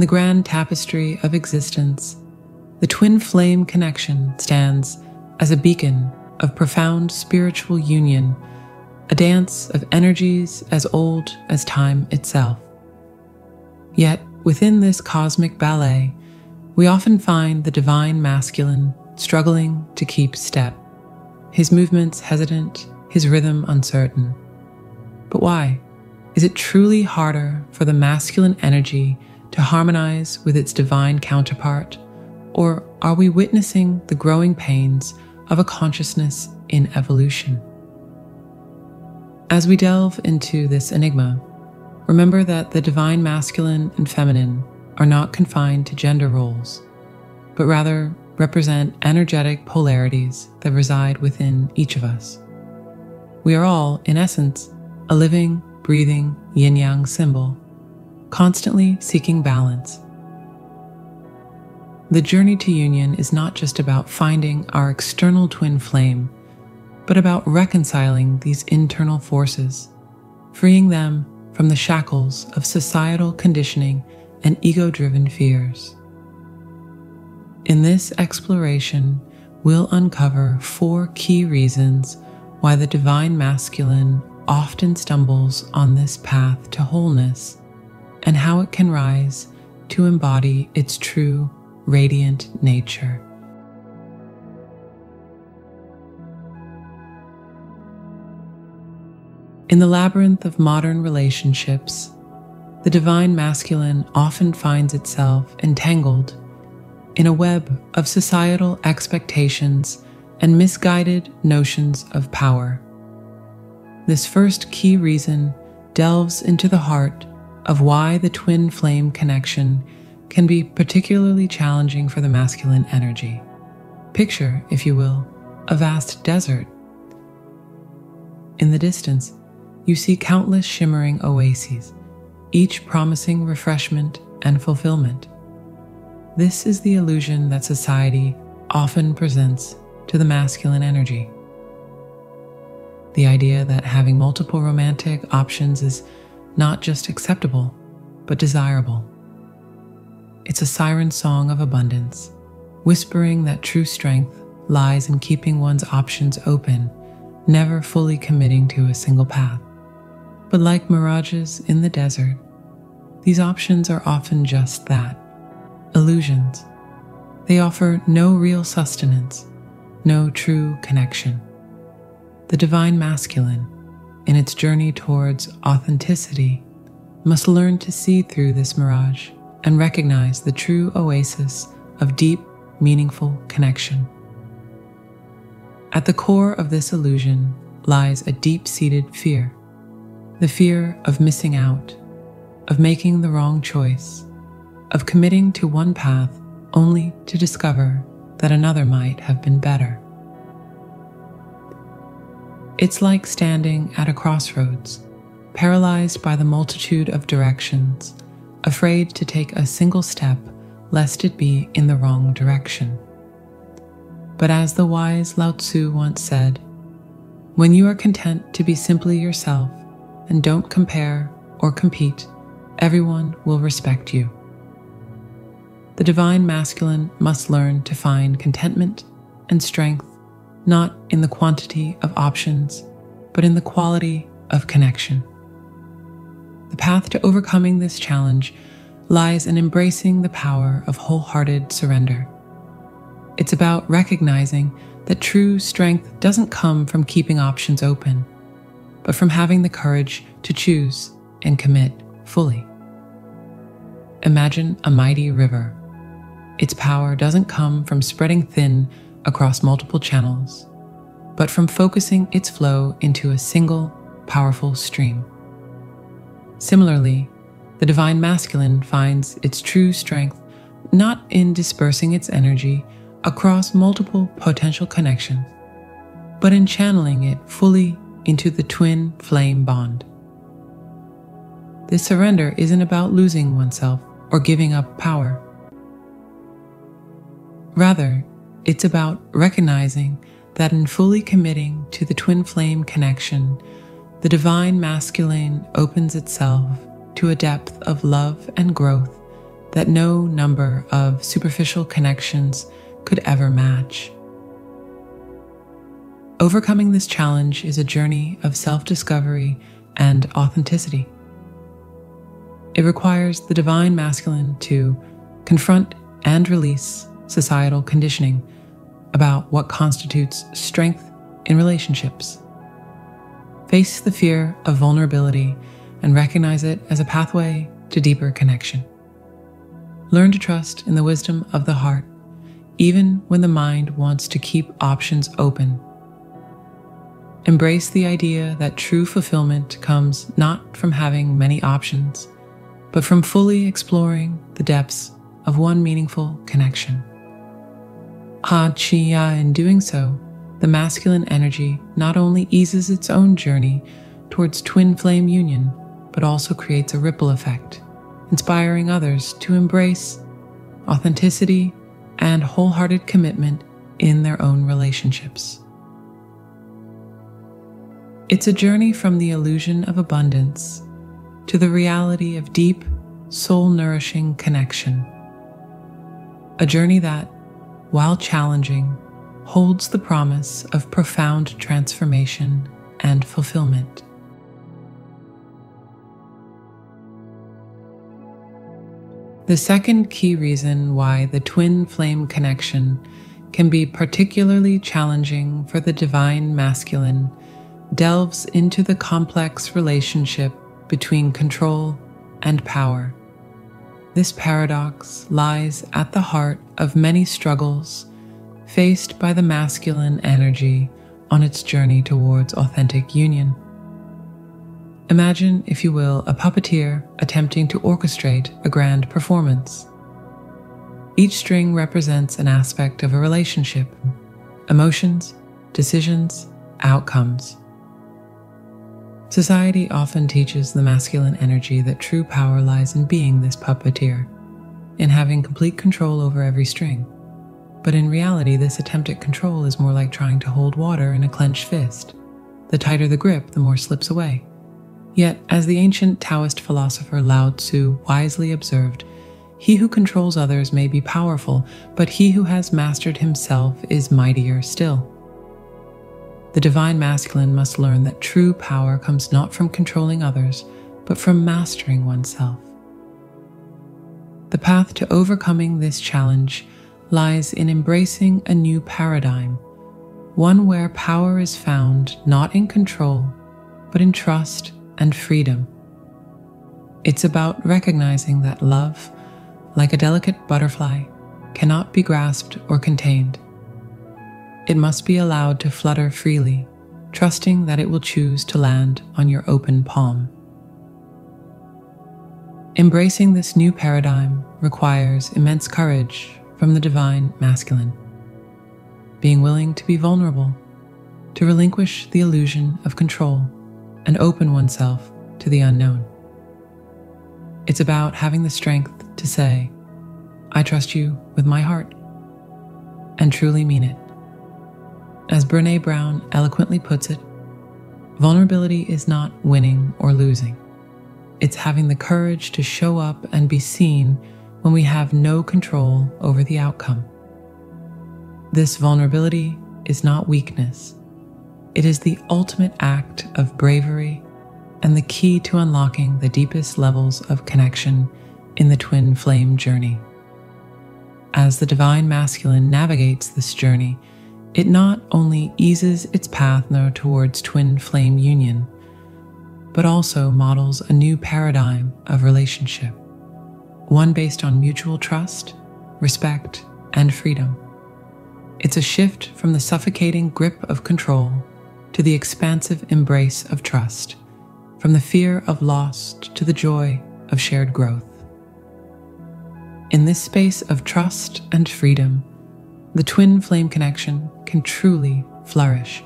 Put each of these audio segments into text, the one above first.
the grand tapestry of existence, the twin flame connection stands as a beacon of profound spiritual union, a dance of energies as old as time itself. Yet, within this cosmic ballet, we often find the divine masculine struggling to keep step, his movements hesitant, his rhythm uncertain. But why? Is it truly harder for the masculine energy to harmonize with its divine counterpart, or are we witnessing the growing pains of a consciousness in evolution? As we delve into this enigma, remember that the divine masculine and feminine are not confined to gender roles, but rather represent energetic polarities that reside within each of us. We are all, in essence, a living, breathing yin-yang symbol, constantly seeking balance. The journey to union is not just about finding our external twin flame, but about reconciling these internal forces, freeing them from the shackles of societal conditioning and ego-driven fears. In this exploration, we'll uncover 4 key reasons why the divine masculine often stumbles on this path to wholeness, and how it can rise to embody its true, radiant nature. In the labyrinth of modern relationships, the divine masculine often finds itself entangled in a web of societal expectations and misguided notions of power. This first key reason delves into the heart of why the twin flame connection can be particularly challenging for the masculine energy. Picture, if you will, a vast desert. In the distance, you see countless shimmering oases, each promising refreshment and fulfillment. This is the illusion that society often presents to the masculine energy. The idea that having multiple romantic options is not just acceptable, but desirable. It's a siren song of abundance, whispering that true strength lies in keeping one's options open, never fully committing to a single path. But like mirages in the desert, these options are often just that, illusions. They offer no real sustenance, no true connection. The divine masculine, in its journey towards authenticity, must learn to see through this mirage and recognize the true oasis of deep, meaningful connection. At the core of this illusion lies a deep-seated fear, the fear of missing out, of making the wrong choice, of committing to one path only to discover that another might have been better. It's like standing at a crossroads, paralyzed by the multitude of directions, afraid to take a single step lest it be in the wrong direction. But as the wise Lao Tzu once said, when you are content to be simply yourself and don't compare or compete, everyone will respect you. The divine masculine must learn to find contentment and strength not in the quantity of options, but in the quality of connection. The path to overcoming this challenge lies in embracing the power of wholehearted surrender. It's about recognizing that true strength doesn't come from keeping options open, but from having the courage to choose and commit fully. Imagine a mighty river. Its power doesn't come from spreading thin across multiple channels, but from focusing its flow into a single, powerful stream. Similarly, the divine masculine finds its true strength not in dispersing its energy across multiple potential connections, but in channeling it fully into the twin flame bond. This surrender isn't about losing oneself or giving up power. Rather, it's about recognizing that in fully committing to the twin flame connection, the divine masculine opens itself to a depth of love and growth that no number of superficial connections could ever match. Overcoming this challenge is a journey of self-discovery and authenticity. It requires the divine masculine to confront and release societal conditioning about what constitutes strength in relationships. Face the fear of vulnerability and recognize it as a pathway to deeper connection. Learn to trust in the wisdom of the heart, even when the mind wants to keep options open. Embrace the idea that true fulfillment comes not from having many options, but from fully exploring the depths of one meaningful connection. In doing so, the masculine energy not only eases its own journey towards twin flame union, but also creates a ripple effect, inspiring others to embrace authenticity and wholehearted commitment in their own relationships. It's a journey from the illusion of abundance to the reality of deep, soul-nourishing connection. A journey that, while challenging, holds the promise of profound transformation and fulfillment. The second key reason why the twin flame connection can be particularly challenging for the divine masculine delves into the complex relationship between control and power. This paradox lies at the heart of many struggles faced by the masculine energy on its journey towards authentic union. Imagine, if you will, a puppeteer attempting to orchestrate a grand performance. Each string represents an aspect of a relationship: emotions, decisions, outcomes. Society often teaches the masculine energy that true power lies in being this puppeteer, in having complete control over every string. But in reality, this attempt at control is more like trying to hold water in a clenched fist. The tighter the grip, the more slips away. Yet, as the ancient Taoist philosopher Lao Tzu wisely observed, he who controls others may be powerful, but he who has mastered himself is mightier still. The divine masculine must learn that true power comes not from controlling others, but from mastering oneself. The path to overcoming this challenge lies in embracing a new paradigm, one where power is found not in control, but in trust and freedom. It's about recognizing that love, like a delicate butterfly, cannot be grasped or contained. It must be allowed to flutter freely, trusting that it will choose to land on your open palm. Embracing this new paradigm requires immense courage from the divine masculine. Being willing to be vulnerable, to relinquish the illusion of control, and open oneself to the unknown. It's about having the strength to say, "I trust you with my heart," and truly mean it. As Brené Brown eloquently puts it, vulnerability is not winning or losing. It's having the courage to show up and be seen when we have no control over the outcome. This vulnerability is not weakness. It is the ultimate act of bravery and the key to unlocking the deepest levels of connection in the twin flame journey. As the divine masculine navigates this journey, it not only eases its path now towards twin flame union, but also models a new paradigm of relationship, one based on mutual trust, respect, and freedom. It's a shift from the suffocating grip of control to the expansive embrace of trust, from the fear of loss to the joy of shared growth. In this space of trust and freedom, the twin flame connection can truly flourish.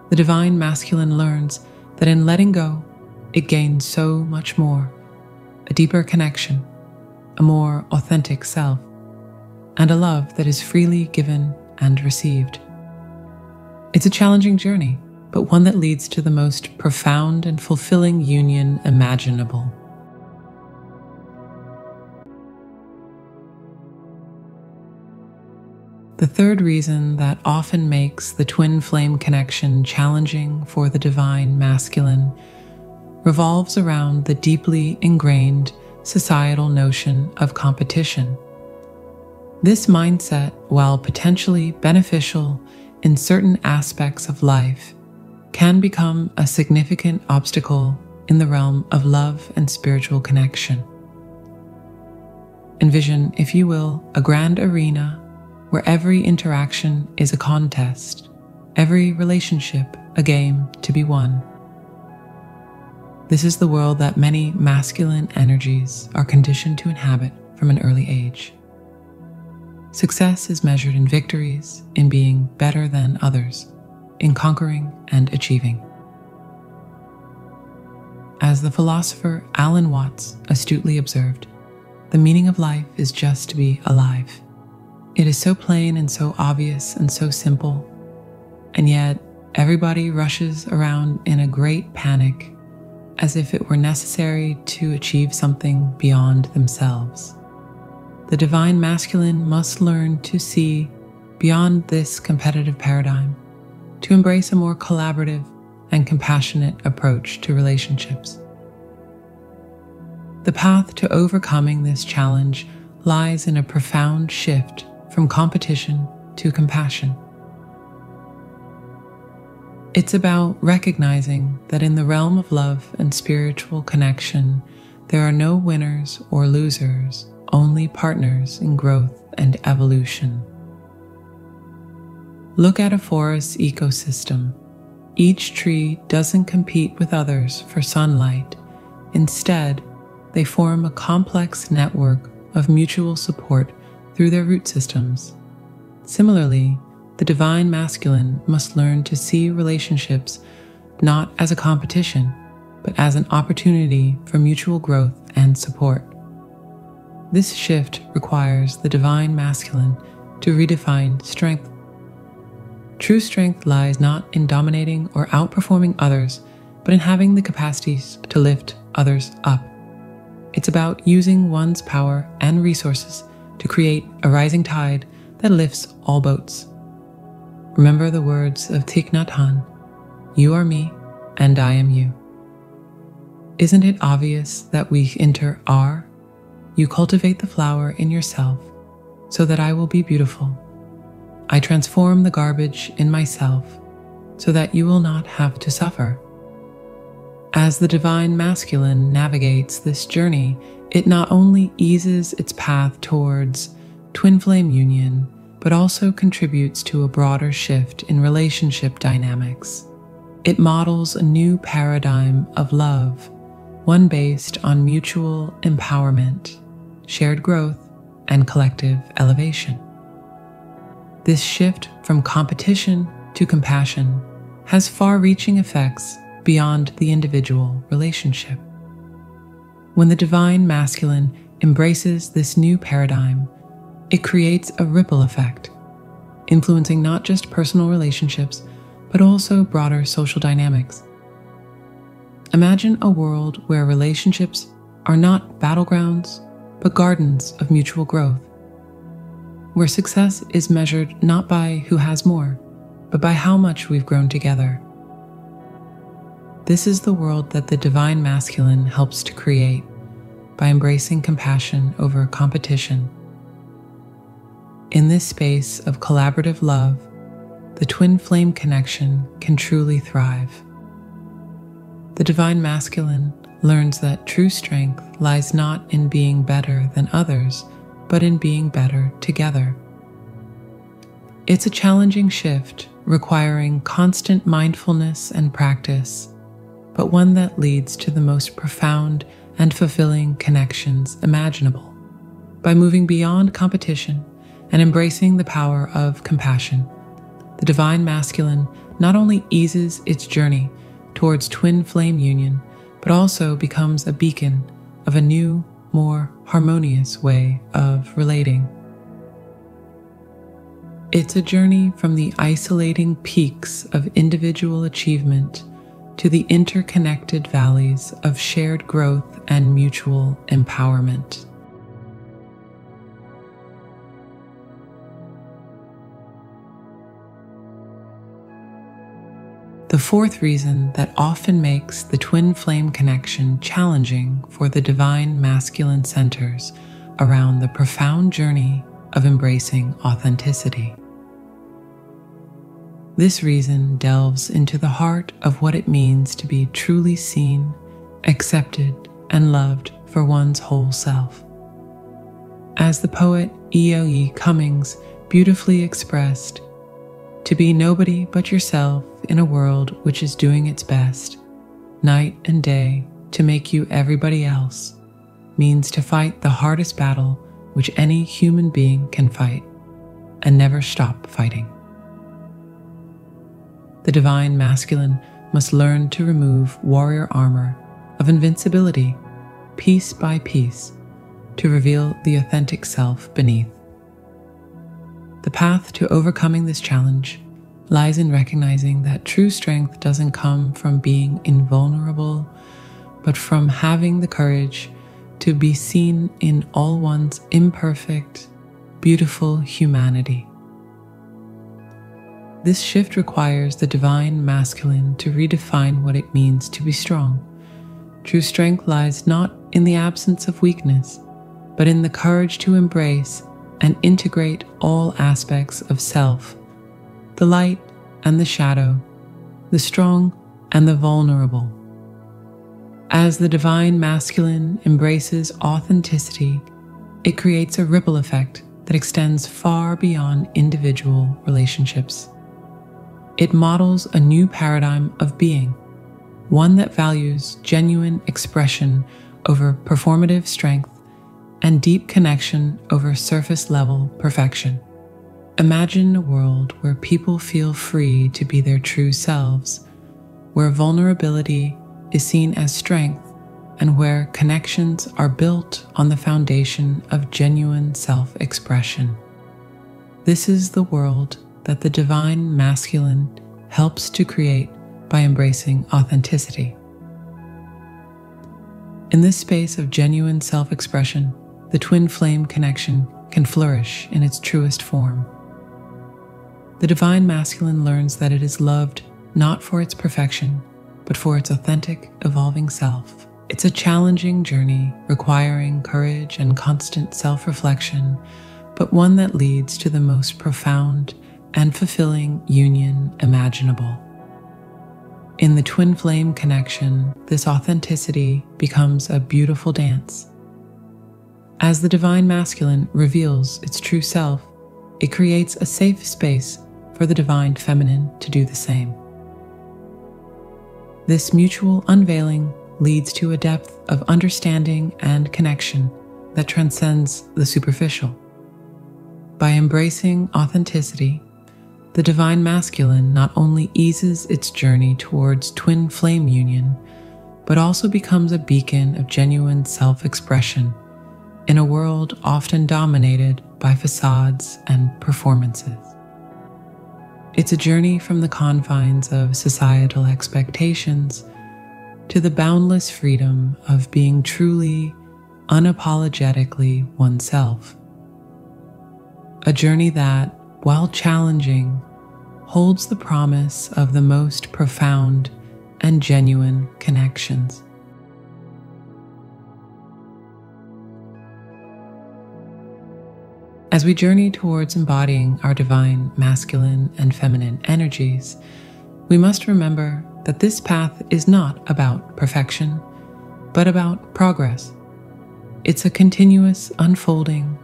The divine masculine learns that in letting go, it gains so much more: a deeper connection, a more authentic self, and a love that is freely given and received. It's a challenging journey, but one that leads to the most profound and fulfilling union imaginable. The third reason that often makes the twin flame connection challenging for the divine masculine revolves around the deeply ingrained societal notion of competition. This mindset, while potentially beneficial in certain aspects of life, can become a significant obstacle in the realm of love and spiritual connection. Envision, if you will, a grand arena where every interaction is a contest, every relationship a game to be won. This is the world that many masculine energies are conditioned to inhabit from an early age. Success is measured in victories, in being better than others, in conquering and achieving. As the philosopher Alan Watts astutely observed, the meaning of life is just to be alive. It is so plain and so obvious and so simple, and yet everybody rushes around in a great panic as if it were necessary to achieve something beyond themselves. The divine masculine must learn to see beyond this competitive paradigm, to embrace a more collaborative and compassionate approach to relationships. The path to overcoming this challenge lies in a profound shift from competition to compassion. It's about recognizing that in the realm of love and spiritual connection, there are no winners or losers, only partners in growth and evolution. Look at a forest ecosystem. Each tree doesn't compete with others for sunlight. Instead, they form a complex network of mutual support through their root systems. Similarly, the divine masculine must learn to see relationships not as a competition, but as an opportunity for mutual growth and support. This shift requires the divine masculine to redefine strength. True strength lies not in dominating or outperforming others, but in having the capacities to lift others up. It's about using one's power and resources to create a rising tide that lifts all boats. Remember the words of Thich Nhat Hanh, "You are me, and I am you." Isn't it obvious that we enter our? You cultivate the flower in yourself, so that I will be beautiful. I transform the garbage in myself, so that you will not have to suffer. As the divine masculine navigates this journey, it not only eases its path towards twin flame union, but also contributes to a broader shift in relationship dynamics. It models a new paradigm of love, one based on mutual empowerment, shared growth, and collective elevation. This shift from competition to compassion has far-reaching effects beyond the individual relationship. When the divine masculine embraces this new paradigm, it creates a ripple effect, influencing not just personal relationships, but also broader social dynamics. Imagine a world where relationships are not battlegrounds, but gardens of mutual growth, where success is measured not by who has more, but by how much we've grown together. This is the world that the divine masculine helps to create by embracing compassion over competition. In this space of collaborative love, the twin flame connection can truly thrive. The divine masculine learns that true strength lies not in being better than others, but in being better together. It's a challenging shift requiring constant mindfulness and practice, but one that leads to the most profound and fulfilling connections imaginable. By moving beyond competition and embracing the power of compassion, the divine masculine not only eases its journey towards twin flame union, but also becomes a beacon of a new, more harmonious way of relating. It's a journey from the isolating peaks of individual achievement to the interconnected valleys of shared growth and mutual empowerment. fourth reason that often makes the twin flame connection challenging for the divine masculine centers around the profound journey of embracing authenticity. This reason delves into the heart of what it means to be truly seen, accepted, and loved for one's whole self. As the poet E.O.E. Cummings beautifully expressed, to be nobody but yourself in a world which is doing its best, night and day, to make you everybody else, means to fight the hardest battle which any human being can fight, and never stop fighting. The divine masculine must learn to remove warrior armor of invincibility piece by piece to reveal the authentic self beneath. The path to overcoming this challenge lies in recognizing that true strength doesn't come from being invulnerable, but from having the courage to be seen in all one's imperfect, beautiful humanity. This shift requires the divine masculine to redefine what it means to be strong. True strength lies not in the absence of weakness, but in the courage to embrace and integrate all aspects of self, the light and the shadow, the strong and the vulnerable. As the divine masculine embraces authenticity, it creates a ripple effect that extends far beyond individual relationships. It models a new paradigm of being, one that values genuine expression over performative strength and deep connection over surface-level perfection. Imagine a world where people feel free to be their true selves, where vulnerability is seen as strength, and where connections are built on the foundation of genuine self-expression. This is the world that the divine masculine helps to create by embracing authenticity. In this space of genuine self-expression, the twin flame connection can flourish in its truest form. The divine masculine learns that it is loved not for its perfection, but for its authentic, evolving self. It's a challenging journey requiring courage and constant self-reflection, but one that leads to the most profound and fulfilling union imaginable. In the twin flame connection, this authenticity becomes a beautiful dance. As the divine masculine reveals its true self, it creates a safe space for the divine feminine to do the same. This mutual unveiling leads to a depth of understanding and connection that transcends the superficial. By embracing authenticity, the divine masculine not only eases its journey towards twin flame union, but also becomes a beacon of genuine self-expression in a world often dominated by facades and performances. It's a journey from the confines of societal expectations to the boundless freedom of being truly, unapologetically oneself. A journey that, while challenging, holds the promise of the most profound and genuine connections. As we journey towards embodying our divine masculine and feminine energies, we must remember that this path is not about perfection, but about progress. It's a continuous unfolding,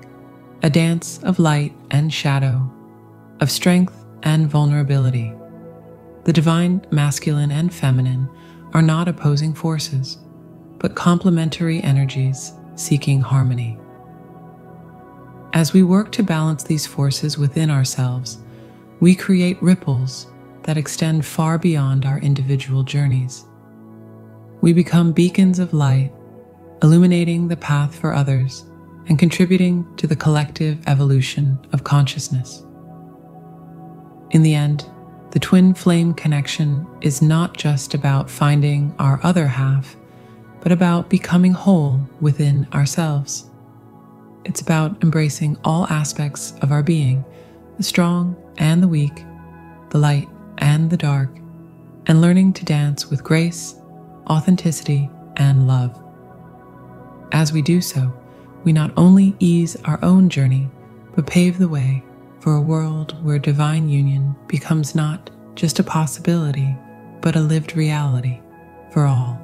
a dance of light and shadow, of strength and vulnerability. The divine masculine and feminine are not opposing forces, but complementary energies seeking harmony. As we work to balance these forces within ourselves, we create ripples that extend far beyond our individual journeys. We become beacons of light, illuminating the path for others and contributing to the collective evolution of consciousness. In the end, the twin flame connection is not just about finding our other half, but about becoming whole within ourselves. It's about embracing all aspects of our being, the strong and the weak, the light and the dark, and learning to dance with grace, authenticity, and love. As we do so, we not only ease our own journey, but pave the way for a world where divine union becomes not just a possibility, but a lived reality for all.